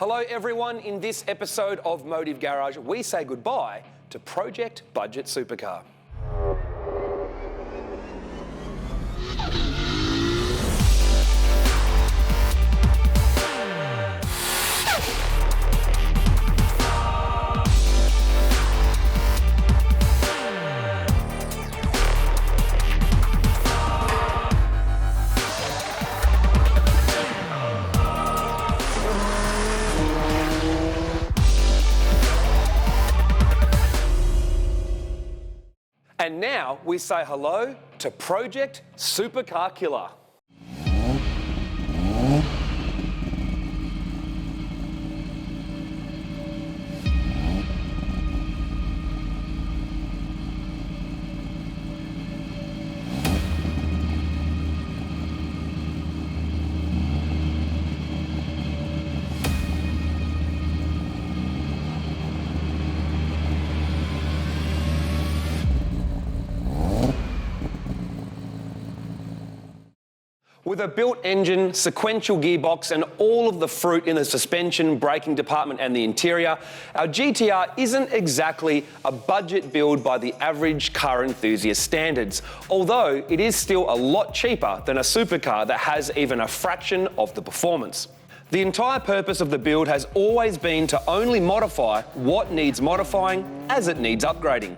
Hello everyone, in this episode of Motive Garage, we say goodbye to Project Budget Supercar. And now we say hello to Project Supercar Killer. With a built engine, sequential gearbox and all of the fruit in the suspension, braking department and the interior, our GTR isn't exactly a budget build by the average car enthusiast standards, although it is still a lot cheaper than a supercar that has even a fraction of the performance. The entire purpose of the build has always been to only modify what needs modifying as it needs upgrading.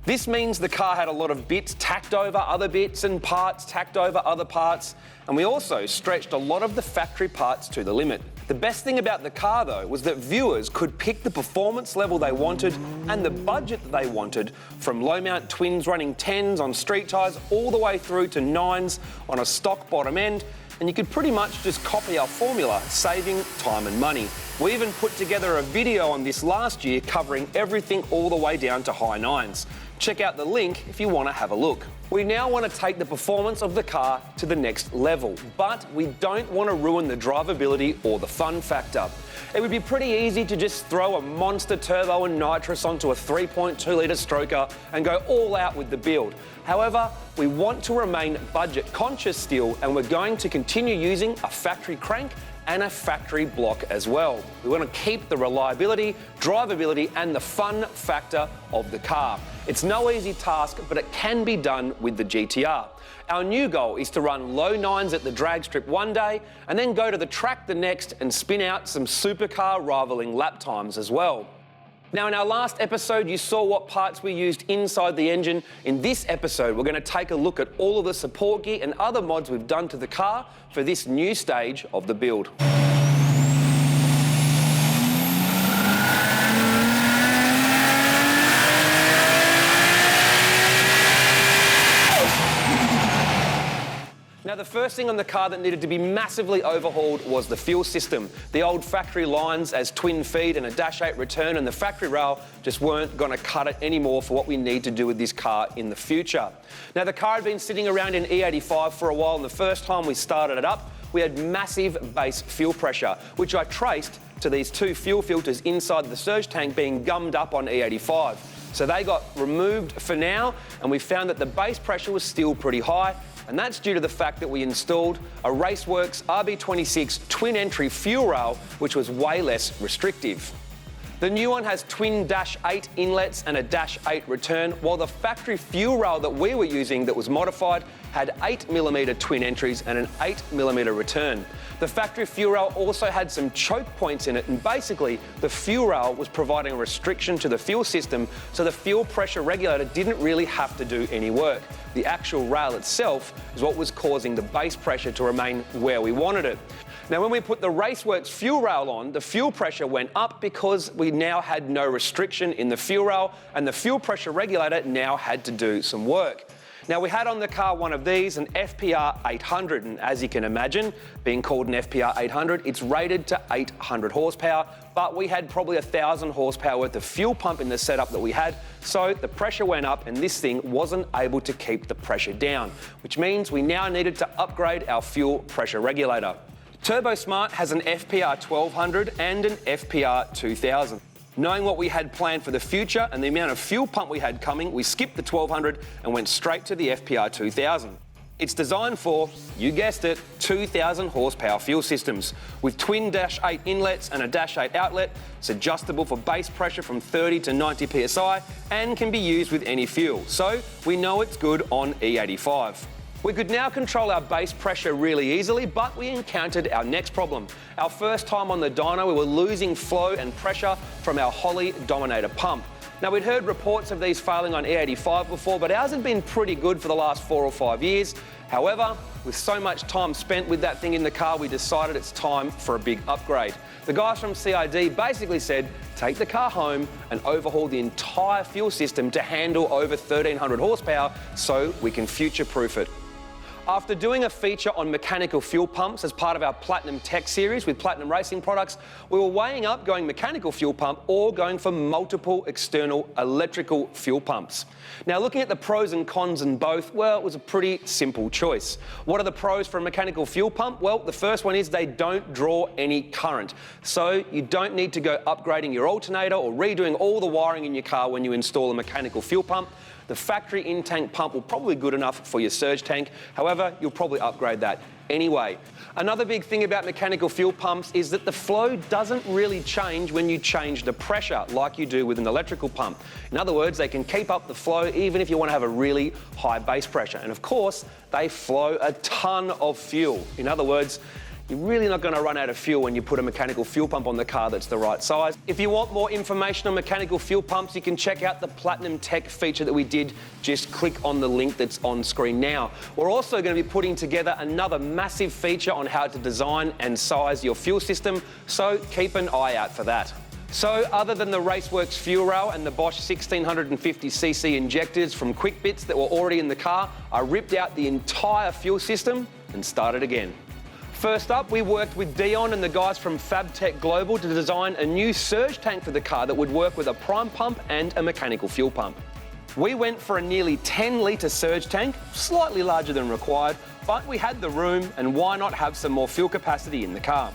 This means the car had a lot of bits tacked over other bits and parts tacked over other parts, and we also stretched a lot of the factory parts to the limit. The best thing about the car though was that viewers could pick the performance level they wanted and the budget that they wanted, from low mount twins running 10s on street tyres all the way through to 9s on a stock bottom end, and you could pretty much just copy our formula, saving time and money. We even put together a video on this last year covering everything all the way down to high 9s. Check out the link if you want to have a look. We now want to take the performance of the car to the next level, but we don't want to ruin the drivability or the fun factor. It would be pretty easy to just throw a monster turbo and nitrous onto a 3.2 litre stroker and go all out with the build. However, we want to remain budget conscious still, and we're going to continue using a factory crank and a factory block as well. We want to keep the reliability, drivability and the fun factor of the car. It's no easy task, but it can be done with the GTR. Our new goal is to run low 9s at the drag strip one day and then go to the track the next and spin out some supercar rivaling lap times as well. Now, in our last episode, you saw what parts we used inside the engine. In this episode, we're going to take a look at all of the support gear and other mods we've done to the car for this new stage of the build. Now, the first thing on the car that needed to be massively overhauled was the fuel system. The old factory lines as twin feed and a Dash 8 return and the factory rail just weren't going to cut it anymore for what we need to do with this car in the future. Now, the car had been sitting around in E85 for a while, and the first time we started it up, we had massive base fuel pressure, which I traced to these two fuel filters inside the surge tank being gummed up on E85. So they got removed for now, and we found that the base pressure was still pretty high, and that's due to the fact that we installed a Raceworks RB26 twin entry fuel rail, which was way less restrictive. The new one has twin Dash 8 inlets and a Dash 8 return, while the factory fuel rail that we were using that was modified had 8mm twin entries and an 8mm return. The factory fuel rail also had some choke points in it, and basically the fuel rail was providing a restriction to the fuel system, so the fuel pressure regulator didn't really have to do any work. The actual rail itself is what was causing the base pressure to remain where we wanted it. Now, when we put the Raceworks fuel rail on, the fuel pressure went up because we now had no restriction in the fuel rail, and the fuel pressure regulator now had to do some work. Now, we had on the car one of these, an FPR 800, and as you can imagine, being called an FPR 800, it's rated to 800 horsepower, but we had probably 1,000 horsepower worth of fuel pump in the setup that we had, so the pressure went up and this thing wasn't able to keep the pressure down, which means we now needed to upgrade our fuel pressure regulator. TurboSmart has an FPR 1200 and an FPR 2000. Knowing what we had planned for the future and the amount of fuel pump we had coming, we skipped the 1200 and went straight to the FPR 2000. It's designed for, you guessed it, 2,000 horsepower fuel systems. With twin -8 inlets and a -8 outlet, it's adjustable for base pressure from 30 to 90 psi and can be used with any fuel. So we know it's good on E85. We could now control our base pressure really easily, but we encountered our next problem. Our first time on the dyno, we were losing flow and pressure from our Holley Dominator pump. Now, we'd heard reports of these failing on E85 before, but ours had been pretty good for the last 4 or 5 years. However, with so much time spent with that thing in the car, we decided it's time for a big upgrade. The guys from CID basically said, take the car home and overhaul the entire fuel system to handle over 1,300 horsepower so we can future-proof it. After doing a feature on mechanical fuel pumps as part of our Platinum Tech series with Platinum Racing products, we were weighing up going mechanical fuel pump or going for multiple external electrical fuel pumps. Now, looking at the pros and cons in both, well, it was a pretty simple choice. What are the pros for a mechanical fuel pump? Well, the first one is they don't draw any current. So you don't need to go upgrading your alternator or redoing all the wiring in your car when you install a mechanical fuel pump. The factory in-tank pump will probably be good enough for your surge tank. However, you'll probably upgrade that anyway. Another big thing about mechanical fuel pumps is that the flow doesn't really change when you change the pressure like you do with an electrical pump. In other words, they can keep up the flow even if you want to have a really high base pressure. And of course, they flow a ton of fuel. In other words, you're really not going to run out of fuel when you put a mechanical fuel pump on the car that's the right size. If you want more information on mechanical fuel pumps, you can check out the Platinum Tech feature that we did. Just click on the link that's on screen now. We're also going to be putting together another massive feature on how to design and size your fuel system, so keep an eye out for that. So, other than the Raceworks fuel rail and the Bosch 1650cc injectors from Quick Bits that were already in the car, I ripped out the entire fuel system and started again. First up, we worked with Dion and the guys from Fabtech Global to design a new surge tank for the car that would work with a prime pump and a mechanical fuel pump. We went for a nearly 10-litre surge tank, slightly larger than required, but we had the room, and why not have some more fuel capacity in the car?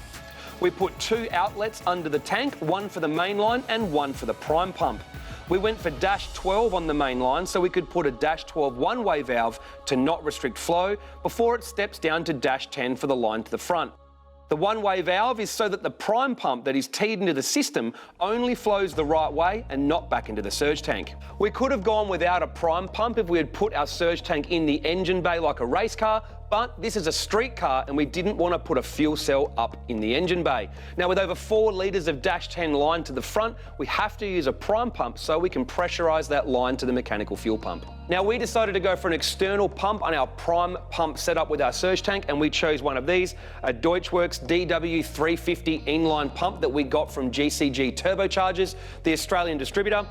We put 2 outlets under the tank, one for the main line and one for the prime pump. We went for -12 on the main line so we could put a -12 one-way valve to not restrict flow before it steps down to -10 for the line to the front. The one-way valve is so that the prime pump that is teed into the system only flows the right way and not back into the surge tank. We could have gone without a prime pump if we had put our surge tank in the engine bay like a race car, but this is a street car and we didn't want to put a fuel cell up in the engine bay. Now, with over 4 litres of -10 line to the front, we have to use a prime pump so we can pressurise that line to the mechanical fuel pump. Now, we decided to go for an external pump on our prime pump setup with our surge tank, and we chose one of these, a Deutschwerks DW350 inline pump that we got from GCG Turbochargers, the Australian distributor.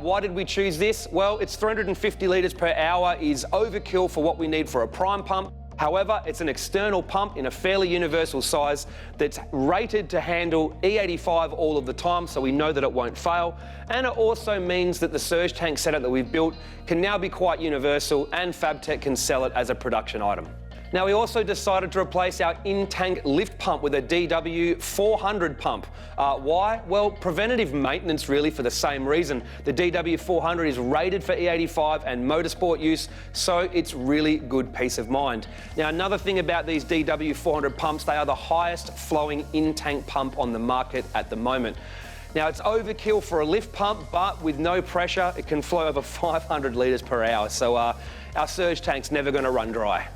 Why did we choose this? Well, it's 350 litres per hour is overkill for what we need for a prime pump. However, it's an external pump in a fairly universal size that's rated to handle E85 all of the time, so we know that it won't fail. And it also means that the surge tank setup that we've built can now be quite universal, and Fabtech can sell it as a production item. Now, we also decided to replace our in-tank lift pump with a DW400 pump. Why? Well, preventative maintenance really for the same reason. The DW400 is rated for E85 and motorsport use, so it's really good peace of mind. Now, another thing about these DW400 pumps, they are the highest flowing in-tank pump on the market at the moment. Now, it's overkill for a lift pump, but with no pressure, it can flow over 500 litres per hour, so our surge tank's never going to run dry.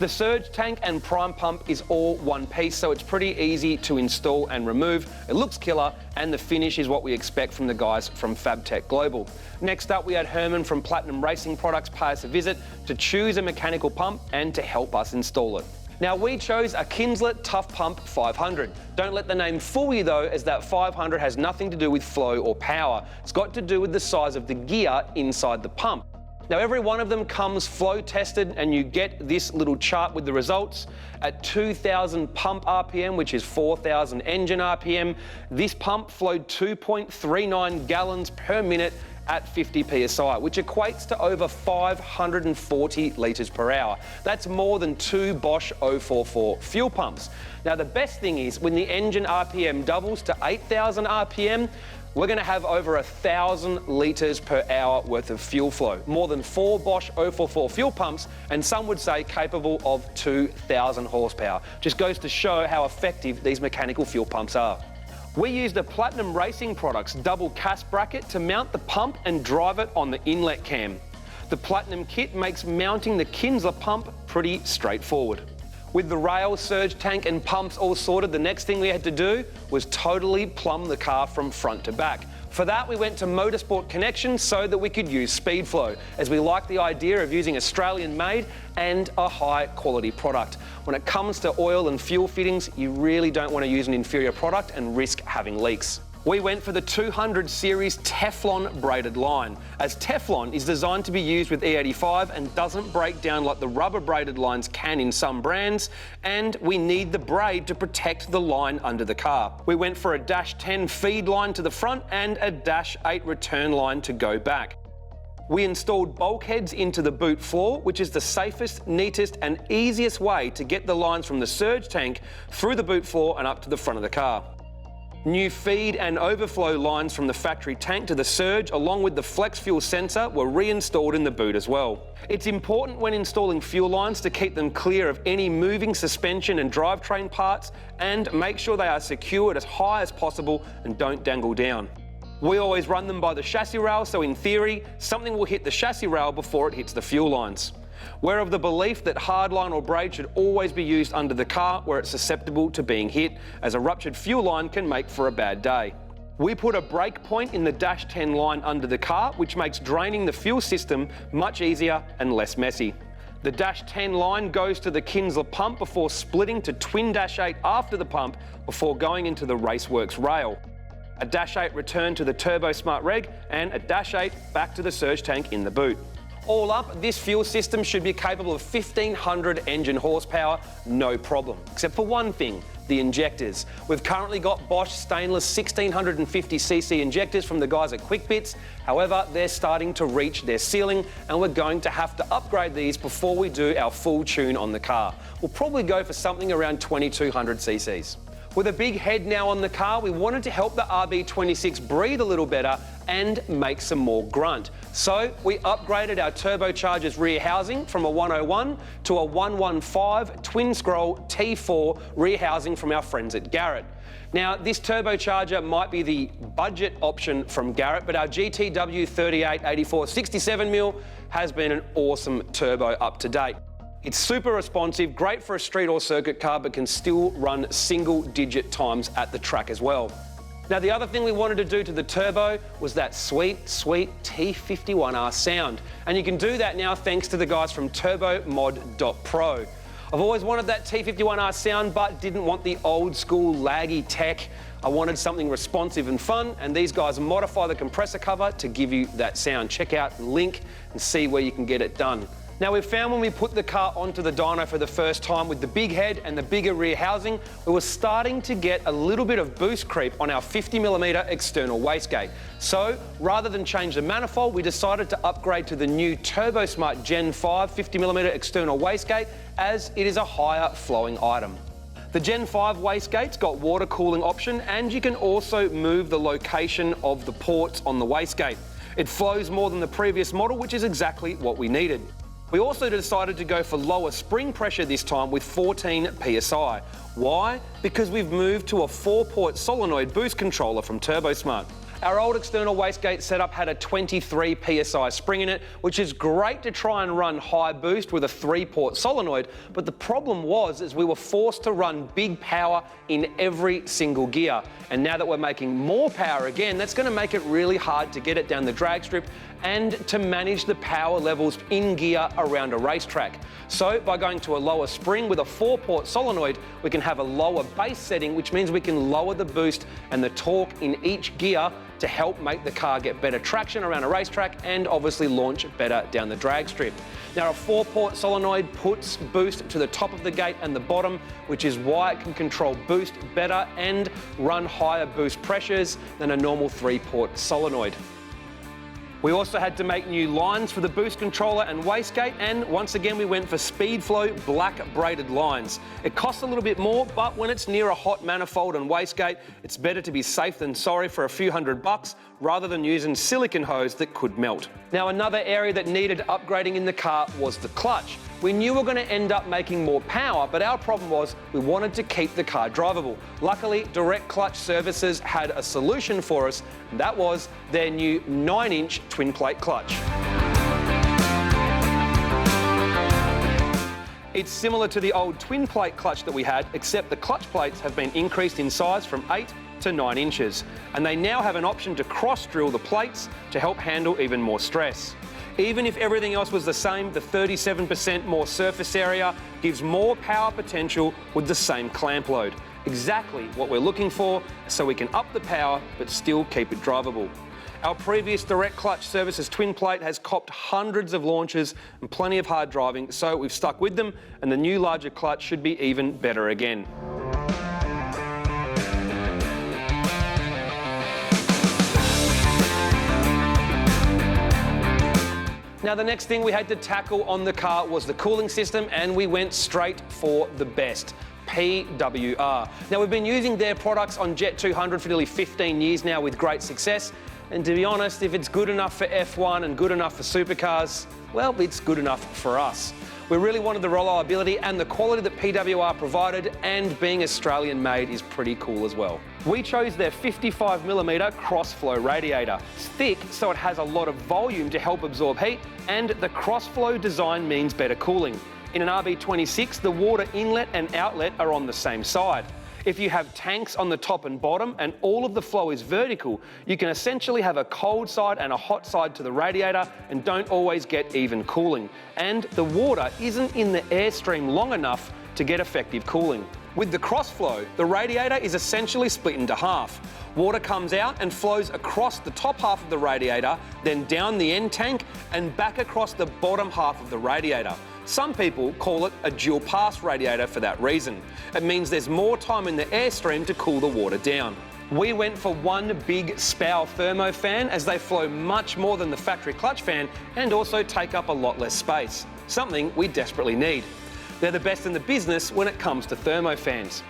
The surge tank and prime pump is all one piece, so it's pretty easy to install and remove. It looks killer, and the finish is what we expect from the guys from Fabtech Global. Next up, we had Herman from Platinum Racing Products pay us a visit to choose a mechanical pump and to help us install it. Now, we chose a Kinslet Tough Pump 500. Don't let the name fool you though, as that 500 has nothing to do with flow or power. It's got to do with the size of the gear inside the pump. Now, every one of them comes flow tested, and you get this little chart with the results. At 2,000 pump RPM, which is 4,000 engine RPM, this pump flowed 2.39 gallons per minute at 50 psi, which equates to over 540 litres per hour. That's more than 2 Bosch 044 fuel pumps. Now, the best thing is when the engine RPM doubles to 8,000 RPM, we're going to have over 1,000 litres per hour worth of fuel flow, more than 4 Bosch 044 fuel pumps, and some would say capable of 2,000 horsepower. Just goes to show how effective these mechanical fuel pumps are. We used a Platinum Racing Products double CAS bracket to mount the pump and drive it on the inlet cam. The Platinum kit makes mounting the Kinsler pump pretty straightforward. With the rail, surge tank and pumps all sorted, the next thing we had to do was totally plumb the car from front to back. For that, we went to Motorsport Connection so that we could use Speedflow, as we like the idea of using Australian-made and a high-quality product. When it comes to oil and fuel fittings, you really don't want to use an inferior product and risk having leaks. We went for the 200 series Teflon braided line, as Teflon is designed to be used with E85 and doesn't break down like the rubber braided lines can in some brands, and we need the braid to protect the line under the car. We went for a -10 feed line to the front and a -8 return line to go back. We installed bulkheads into the boot floor, which is the safest, neatest and easiest way to get the lines from the surge tank through the boot floor and up to the front of the car. New feed and overflow lines from the factory tank to the surge, along with the flex fuel sensor, were reinstalled in the boot as well. It's important when installing fuel lines to keep them clear of any moving suspension and drivetrain parts and make sure they are secured as high as possible and don't dangle down. We always run them by the chassis rail, so in theory, something will hit the chassis rail before it hits the fuel lines. We're of the belief that hardline or braid should always be used under the car where it's susceptible to being hit, as a ruptured fuel line can make for a bad day. We put a break point in the -10 line under the car, which makes draining the fuel system much easier and less messy. The -10 line goes to the Kinsler pump before splitting to twin -8 after the pump before going into the Raceworks rail. A -8 return to the Turbo Smart Reg and a -8 back to the surge tank in the boot. All up, this fuel system should be capable of 1,500 engine horsepower, no problem. Except for one thing, the injectors. We've currently got Bosch stainless 1650cc injectors from the guys at QuickBits. However, they're starting to reach their ceiling and we're going to have to upgrade these before we do our full tune on the car. We'll probably go for something around 2200cc's. With a big head now on the car, we wanted to help the RB26 breathe a little better and make some more grunt. So we upgraded our turbocharger's rear housing from a 101 to a 115 twin-scroll T4 rear housing from our friends at Garrett. Now, this turbocharger might be the budget option from Garrett, but our GTW 3884 67mm has been an awesome turbo up to date. It's super responsive, great for a street or circuit car, but can still run single-digit times at the track as well. Now, the other thing we wanted to do to the turbo was that sweet, sweet T51R sound. And you can do that now thanks to the guys from turbomod.pro. I've always wanted that T51R sound, but didn't want the old school laggy tech. I wanted something responsive and fun, and these guys modify the compressor cover to give you that sound. Check out the link and see where you can get it done. Now, we've found when we put the car onto the dyno for the first time with the big head and the bigger rear housing, we were starting to get a little bit of boost creep on our 50mm external wastegate. So, rather than change the manifold, we decided to upgrade to the new TurboSmart Gen 5 50mm external wastegate, as it is a higher flowing item. The Gen 5 wastegate's got water cooling option, and you can also move the location of the ports on the wastegate. It flows more than the previous model, which is exactly what we needed. We also decided to go for lower spring pressure this time with 14 psi. Why? Because we've moved to a 4-port solenoid boost controller from TurboSmart. Our old external wastegate setup had a 23 psi spring in it, which is great to try and run high boost with a 3-port solenoid, but the problem was we were forced to run big power in every single gear. And now that we're making more power again, that's going to make it really hard to get it down the drag strip and to manage the power levels in gear around a racetrack. So by going to a lower spring with a 4-port solenoid, we can have a lower base setting, which means we can lower the boost and the torque in each gear to help make the car get better traction around a racetrack and obviously launch better down the drag strip. Now, a 4-port solenoid puts boost to the top of the gate and the bottom, which is why it can control boost better and run higher boost pressures than a normal 3-port solenoid. We also had to make new lines for the boost controller and wastegate, and once again we went for Speedflow black braided lines. It costs a little bit more, but when it's near a hot manifold and wastegate, it's better to be safe than sorry for a few $100 rather than using silicone hose that could melt. Now, another area that needed upgrading in the car was the clutch. We knew we were going to end up making more power, but our problem was we wanted to keep the car drivable. Luckily, Direct Clutch Services had a solution for us, and that was their new 9-inch twin plate clutch. It's similar to the old twin plate clutch that we had, except the clutch plates have been increased in size from 8 to 9 inches, and they now have an option to cross drill the plates to help handle even more stress. Even if everything else was the same, the 37% more surface area gives more power potential with the same clamp load. Exactly what we're looking for, so we can up the power but still keep it drivable. Our previous Direct Clutch Services twin plate has copped hundreds of launches and plenty of hard driving, so we've stuck with them, and the new larger clutch should be even better again. Now, the next thing we had to tackle on the car was the cooling system, and we went straight for the best, PWR. Now, we've been using their products on Jet 200 for nearly 15 years now with great success, and to be honest, if it's good enough for F1 and good enough for supercars, well, it's good enough for us. We really wanted the reliability and the quality that PWR provided, and being Australian made is pretty cool as well. We chose their 55mm cross-flow radiator. It's thick, so it has a lot of volume to help absorb heat, and the cross-flow design means better cooling. In an RB26, the water inlet and outlet are on the same side. If you have tanks on the top and bottom and all of the flow is vertical, you can essentially have a cold side and a hot side to the radiator and don't always get even cooling. And the water isn't in the airstream long enough to get effective cooling. With the crossflow, the radiator is essentially split into half. Water comes out and flows across the top half of the radiator, then down the end tank and back across the bottom half of the radiator. Some people call it a dual pass radiator for that reason. It means there's more time in the airstream to cool the water down. We went for one big Spau thermo fan, as they flow much more than the factory clutch fan and also take up a lot less space, something we desperately need. They're the best in the business when it comes to thermo fans.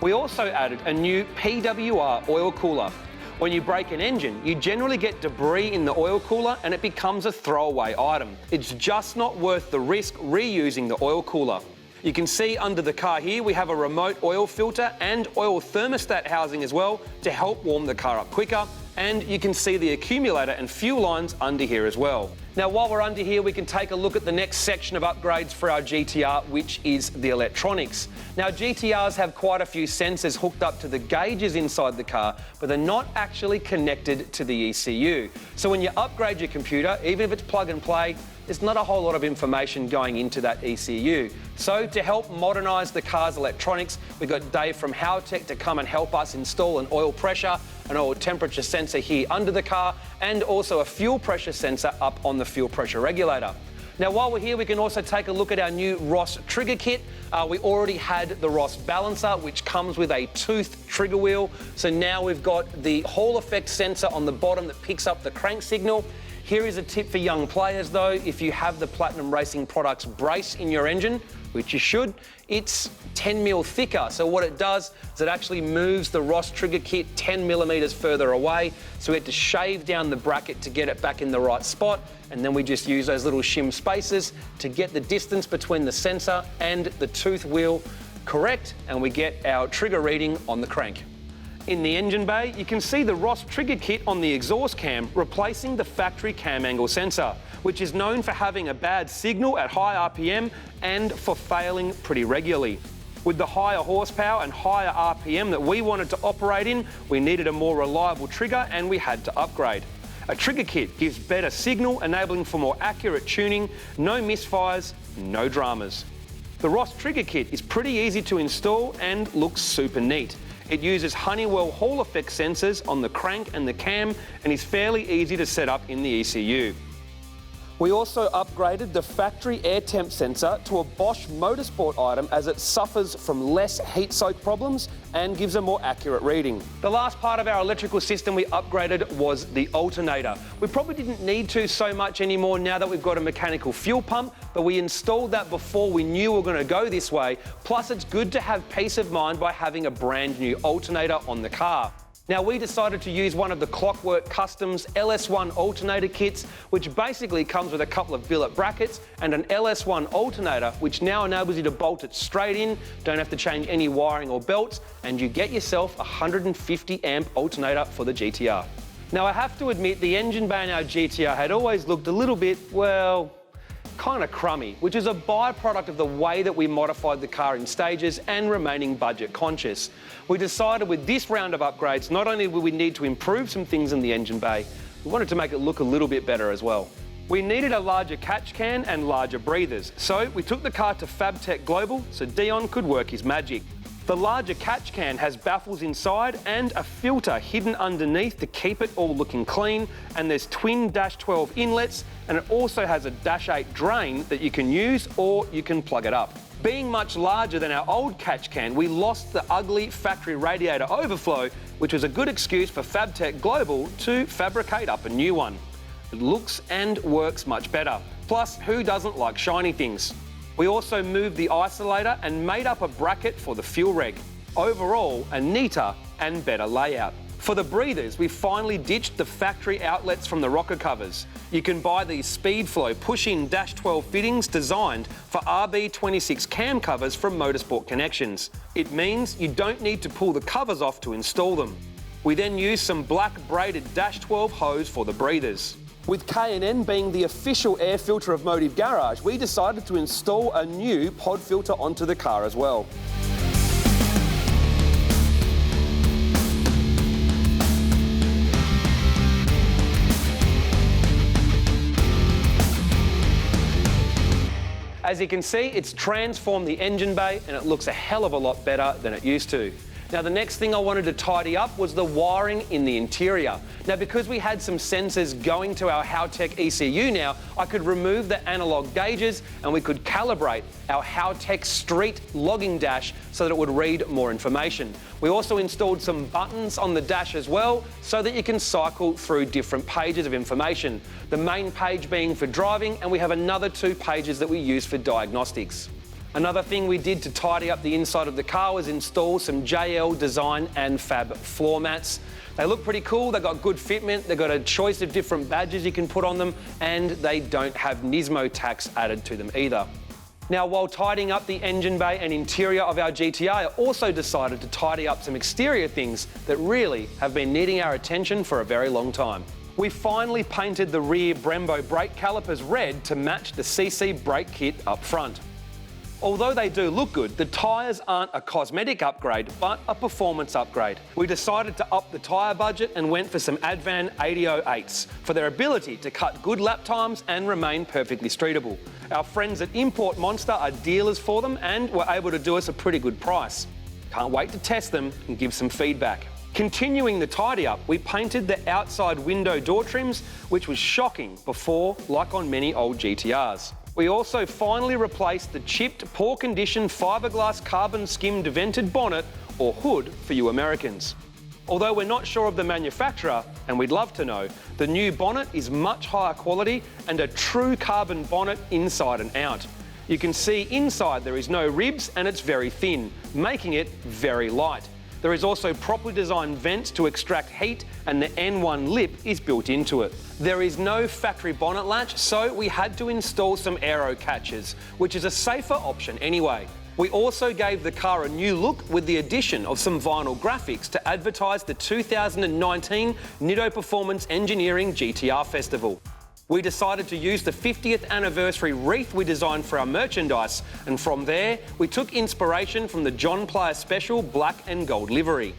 We also added a new PWR oil cooler. When you break an engine, you generally get debris in the oil cooler and it becomes a throwaway item. It's just not worth the risk reusing the oil cooler. You can see under the car here we have a remote oil filter and oil thermostat housing as well to help warm the car up quicker, and you can see the accumulator and fuel lines under here as well. Now, while we're under here, we can take a look at the next section of upgrades for our GTR, which is the electronics. Now, GTRs have quite a few sensors hooked up to the gauges inside the car, but they're not actually connected to the ECU. So when you upgrade your computer, even if it's plug and play, there's not a whole lot of information going into that ECU. So to help modernise the car's electronics, we've got Dave from Howtech to come and help us install an oil pressure, an oil temperature sensor here under the car, and also a fuel pressure sensor up on the fuel pressure regulator. Now, while we're here, we can also take a look at our new Ross trigger kit. We already had the Ross balancer, which comes with a toothed trigger wheel. So now we've got the Hall effect sensor on the bottom that picks up the crank signal. Here is a tip for young players though: if you have the Platinum Racing Products brace in your engine, which you should, it's 10mm thicker. So what it does is it actually moves the Ross trigger kit 10mm further away. So we had to shave down the bracket to get it back in the right spot. And then we just use those little shim spacers to get the distance between the sensor and the tooth wheel correct, and we get our trigger reading on the crank. In the engine bay, you can see the Ross trigger kit on the exhaust cam replacing the factory cam angle sensor, which is known for having a bad signal at high RPM and for failing pretty regularly. With the higher horsepower and higher RPM that we wanted to operate in, we needed a more reliable trigger and we had to upgrade. A trigger kit gives better signal, enabling for more accurate tuning, no misfires, no dramas. The Ross trigger kit is pretty easy to install and looks super neat. It uses Honeywell Hall effect sensors on the crank and the cam and is fairly easy to set up in the ECU. We also upgraded the factory air temp sensor to a Bosch Motorsport item as it suffers from less heat soak problems and gives a more accurate reading. The last part of our electrical system we upgraded was the alternator. We probably didn't need to so much anymore now that we've got a mechanical fuel pump, but we installed that before we knew we were going to go this way. Plus, it's good to have peace of mind by having a brand new alternator on the car. Now, we decided to use one of the Clockwork Customs LS1 alternator kits, which basically comes with a couple of billet brackets and an LS1 alternator, which now enables you to bolt it straight in, don't have to change any wiring or belts, and you get yourself a 150 amp alternator for the GTR. Now, I have to admit, the engine bay in our GTR had always looked a little bit, well, kind of crummy, which is a byproduct of the way that we modified the car in stages and remaining budget conscious. We decided with this round of upgrades, not only would we need to improve some things in the engine bay, we wanted to make it look a little bit better as well. We needed a larger catch can and larger breathers, so we took the car to Fabtech Global so Dion could work his magic. The larger catch can has baffles inside and a filter hidden underneath to keep it all looking clean, and there's twin Dash 12 inlets, and it also has a Dash 8 drain that you can use or you can plug it up. Being much larger than our old catch can, we lost the ugly factory radiator overflow, which was a good excuse for Fabtech Global to fabricate up a new one. It looks and works much better. Plus, who doesn't like shiny things? We also moved the isolator and made up a bracket for the fuel reg. Overall, a neater and better layout. For the breathers, we finally ditched the factory outlets from the rocker covers. You can buy these Speedflow push-in Dash 12 fittings designed for RB26 cam covers from Motorsport Connections. It means you don't need to pull the covers off to install them. We then used some black braided Dash 12 hose for the breathers. With K&N being the official air filter of Motive Garage, we decided to install a new pod filter onto the car as well. As you can see, it's transformed the engine bay and it looks a hell of a lot better than it used to. Now, the next thing I wanted to tidy up was the wiring in the interior. Now, because we had some sensors going to our Howtech ECU now, I could remove the analog gauges and we could calibrate our Howtech Street logging dash so that it would read more information. We also installed some buttons on the dash as well so that you can cycle through different pages of information. The main page being for driving, and we have another 2 pages that we use for diagnostics. Another thing we did to tidy up the inside of the car was install some JL Design and Fab floor mats. They look pretty cool, they've got good fitment, they've got a choice of different badges you can put on them, and they don't have Nismo tax added to them either. Now, while tidying up the engine bay and interior of our GTR, I also decided to tidy up some exterior things that really have been needing our attention for a very long time. We finally painted the rear Brembo brake calipers red to match the CC brake kit up front. Although they do look good, the tyres aren't a cosmetic upgrade, but a performance upgrade. We decided to up the tyre budget and went for some Advan 8008s for their ability to cut good lap times and remain perfectly streetable. Our friends at Import Monster are dealers for them and were able to do us a pretty good price. Can't wait to test them and give some feedback. Continuing the tidy up, we painted the outside window door trims, which was shocking before, like on many old GTRs. We also finally replaced the chipped, poor condition fiberglass carbon skimmed vented bonnet, or hood for you Americans. Although we're not sure of the manufacturer, and we'd love to know, the new bonnet is much higher quality and a true carbon bonnet inside and out. You can see inside there is no ribs and it's very thin, making it very light. There is also properly designed vents to extract heat, and the N1 lip is built into it. There is no factory bonnet latch, so we had to install some aero catches, which is a safer option anyway. We also gave the car a new look with the addition of some vinyl graphics to advertise the 2019 Nitto Performance Engineering GTR Festival. We decided to use the 50th anniversary wreath we designed for our merchandise, and from there, we took inspiration from the John Player Special black and gold livery.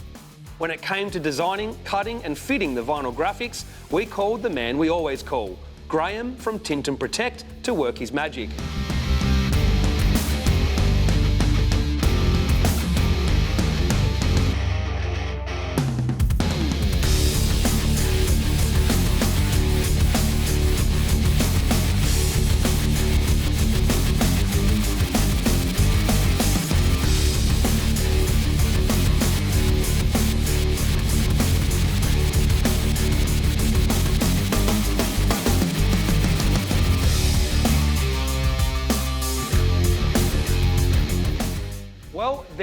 When it came to designing, cutting and fitting the vinyl graphics, we called the man we always call, Graham from Tint and Protect, to work his magic.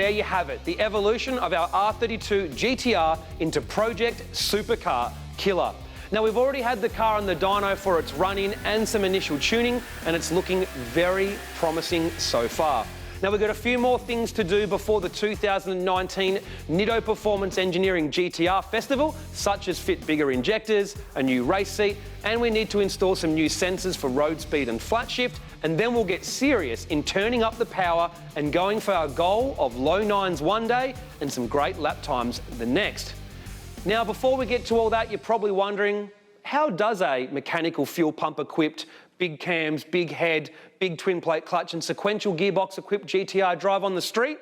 there you have it, the evolution of our R32 GTR into Project Supercar Killer. Now, we've already had the car on the dyno for its run-in and some initial tuning, and it's looking very promising so far. Now, we've got a few more things to do before the 2019 Nitto Performance Engineering GTR Festival, such as fit bigger injectors, a new race seat, and we need to install some new sensors for road speed and flat shift, and then we'll get serious in turning up the power and going for our goal of low nines one day and some great lap times the next. Now, before we get to all that, you're probably wondering, how does a mechanical fuel pump equipped, big cams, big head, big twin plate clutch and sequential gearbox equipped GTR drive on the street?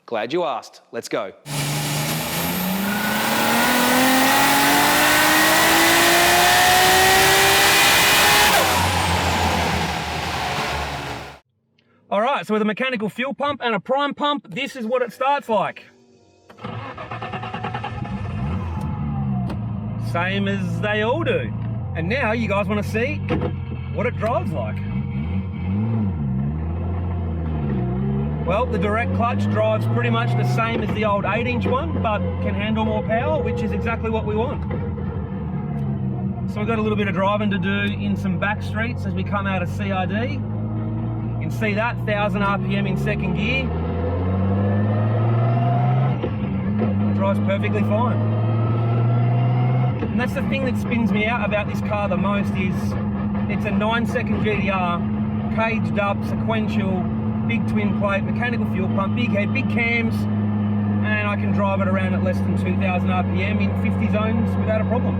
Glad you asked. Let's go. All right, so with a mechanical fuel pump and a prime pump, this is what it starts like. Same as they all do. And now you guys want to see what it drives like. Well, the direct clutch drives pretty much the same as the old 8-inch one, but can handle more power, which is exactly what we want. So we've got a little bit of driving to do in some back streets as we come out of CRD. You can see that, 1000 RPM in second gear. It drives perfectly fine. And that's the thing that spins me out about this car the most is it's a 9-second GTR, caged up, sequential, big twin plate, mechanical fuel pump, big head, big cams, and I can drive it around at less than 2000 RPM in 50 zones without a problem.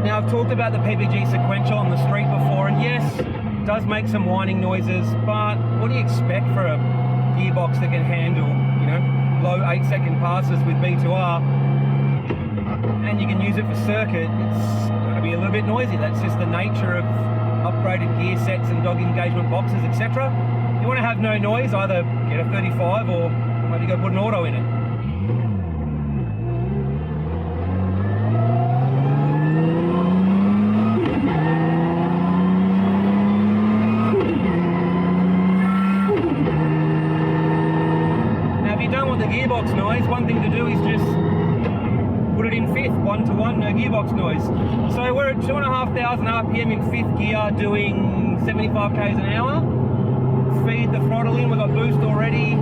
Now, I've talked about the PPG sequential on the street before, and yes, it does make some whining noises, but what do you expect for a gearbox that can handle, you know, low 8-second passes with B2R, and you can use it for circuit? It's going to be a little bit noisy. That's just the nature of upgraded gear sets and dog engagement boxes, etc. You want to have no noise, either get a 35 or maybe go put an auto in it. Gearbox noise, one thing to do is just put it in fifth, 1-to-1, no gearbox noise. So we're at 2,500 RPM in fifth gear doing 75 k's an hour. Feed the throttle in, we've got boost already.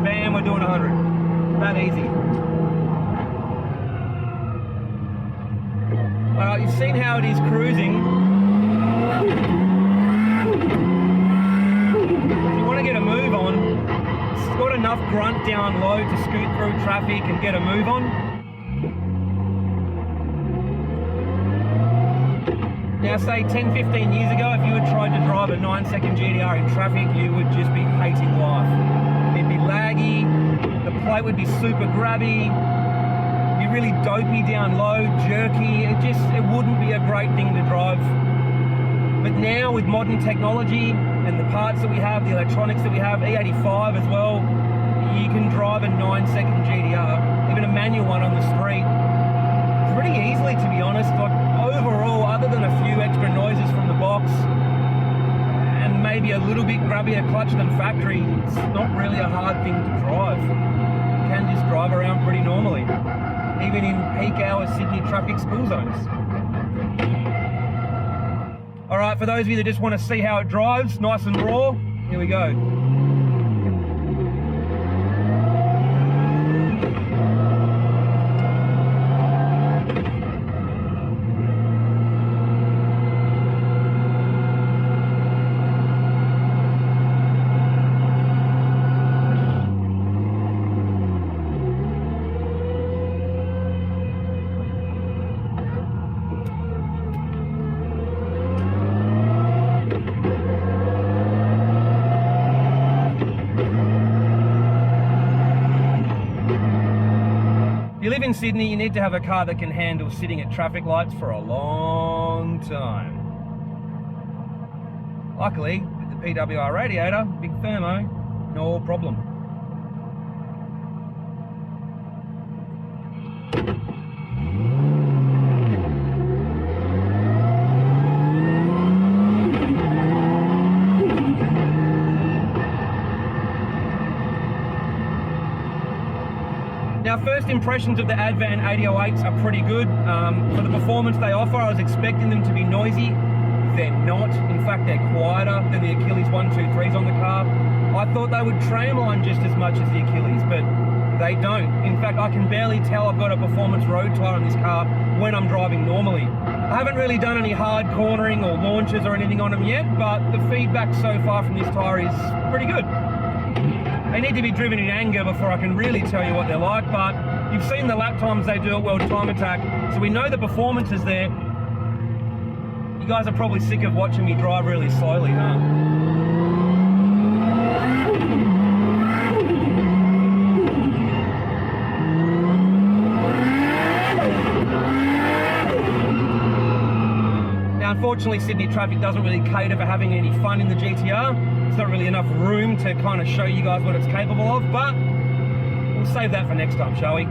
Bam, we're doing 100. That easy. You've seen how it is cruising. To get a move on, it's got enough grunt down low to scoot through traffic and get a move on. Now, say 10-15 years ago, if you had tried to drive a 9-second GTR in traffic, you would just be hating life. It'd be laggy, the plate would be super grabby, be really dopey down low, jerky. It wouldn't be a great thing to drive. But now with modern technology and the parts that we have, the electronics that we have, E85 as well, you can drive a 9-second GTR, even a manual one on the street, pretty easily, to be honest. Like, overall, other than a few extra noises from the box and maybe a little bit grabbier clutch than factory, it's not really a hard thing to drive. You can just drive around pretty normally, even in peak hour Sydney traffic school zones. All right, for those of you that just want to see how it drives, nice and raw, here we go. If you live in Sydney, you need to have a car that can handle sitting at traffic lights for a long time. Luckily, with the PWR radiator, big thermo, no problem. Now, first impressions of the Advan 8008s are pretty good. For the performance they offer, I was expecting them to be noisy. They're not. In fact, they're quieter than the Achilles 123s on the car. I thought they would tramline just as much as the Achilles, but they don't. In fact, I can barely tell I've got a performance road tyre on this car when I'm driving normally. I haven't really done any hard cornering or launches or anything on them yet, but the feedback so far from this tyre is pretty good. They need to be driven in anger before I can really tell you what they're like, but you've seen the lap times they do at World Time Attack, so we know the performance is there. You guys are probably sick of watching me drive really slowly, huh? Now, unfortunately, Sydney traffic doesn't really cater for having any fun in the GTR. There's not really enough room to kind of show you guys what it's capable of, but we'll save that for next time, shall we?